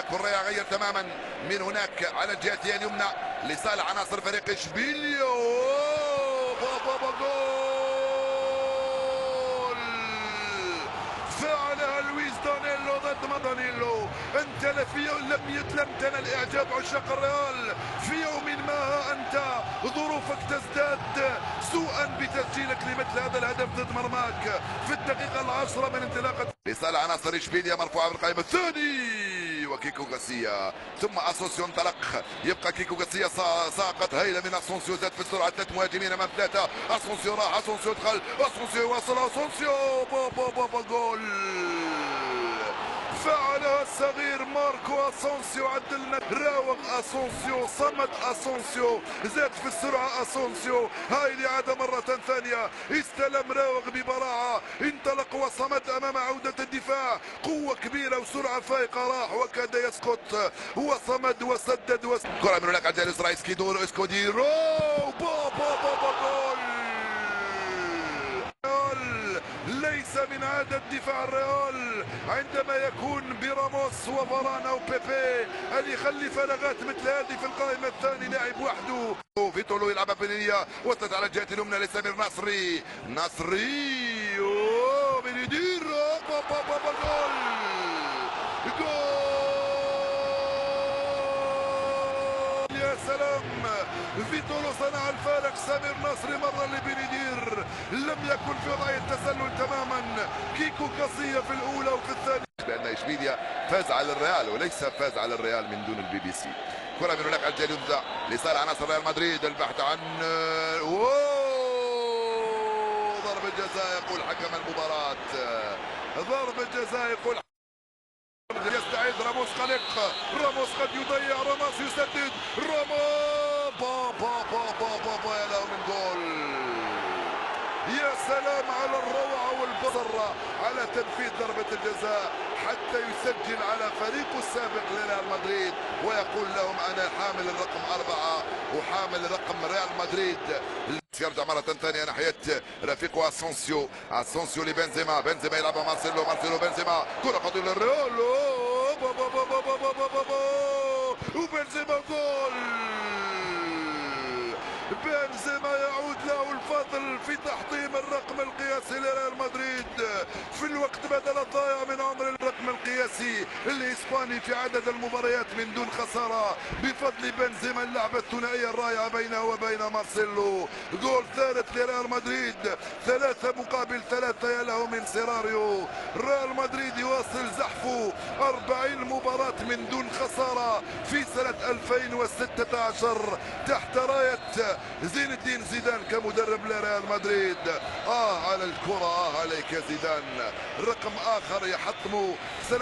مارك والريال غير تماما من هناك على الجهتين اليمنى لصالح عناصر فريق اشبيليا. جول فعلها لويس دانيلو ضد مادانيلو. انت لم تنل اعجاب عشاق الريال في يوم ما، انت ظروفك تزداد سوءا بتسجيلك لمثل هذا الهدف ضد مرماك في الدقيقه العاشره من انطلاقه لصالح عناصر اشبيليا، مرفوعه بالقائمه الثاني وكيكو غاسيا، ثم اسونسيو انطلق، يبقى كيكو غاسيا ساقط هيله من اسونسيو، زاد في السرعه، ثلاث مهاجمين امام ثلاثه. اسونسيو راح، اسونسيو دخل، اسونسيو يواصل، اسونسيو جول فعلها الصغير ماركو اسونسيو. عدلنا، راوغ اسونسيو، صمد اسونسيو، زاد في السرعه اسونسيو، هاي الاعاده مره ثانيه، استلم راوغ ببراعه، انطلق وصمد امام عوده الدفاع، قوه كبيره وسرعه فائقه، راح وكاد يسقط وصمد وسدد كره من هناك على الجهه اليسرى، اسكوديرو جول. ليس من عادة دفاع الريال عندما يكون براموس وفاران او بيبي ان يخلي فراغات مثل هذه في القائمة الثاني لاعب وحده. فيتولو يلعبها بنية، وصلت على الجهة اليمنى لسمير نصري، بندير جول يا سلام. فيتولو صنع الفارق، سمير نصري مرة لبندير، لم يكن في وضعية تسلل تماما. كيكو غاسيا في الأولى وفي الثانية، لأن إشبيليا فاز على الريال وليس فاز على الريال من دون البي بي سي. كرة من هناك على الجهة اليمنى لصالح عناصر ريال مدريد، البحث عن ضربة جزاء يقول حكم المباراة، ضربة جزاء يقول. يستعيد راموس قلق، راموس قد يضيع، راموس يسدد، راموس يا له من جول. يا سلام على الروعة والبصر على تنفيذ ضربة الجزاء حتى يسجل على فريقه السابق لريال مدريد، ويقول لهم أنا حامل الرقم 4 وحامل رقم ريال مدريد. يرجع مرة ثانية ناحية رفيقه اسونسيو لبنزيما، بنزيما يلعبها مارسيلو بنزيما، كرة خطيرة للريال وبنزيما جول. بنزيما يعود له الفضل في تحطيم الرقم القياسي لريال مدريد في الوقت بدل الضائع من عمر الرقم القياسي الاسباني في عدد المباريات من دون خساره بفضل بنزيما. اللعبه الثنائيه الرائعه بينه وبين مارسيلو، جول ثالث لريال مدريد، 3-3 يا له من سيناريو. ريال مدريد يواصل زحفه 40 مباراه من دون خساره في سنه 2016 تحت رايه زين الدين زيدان كمدرب لريال مدريد. على الكرة، عليك يا زيدان، رقم آخر يحطمه سنة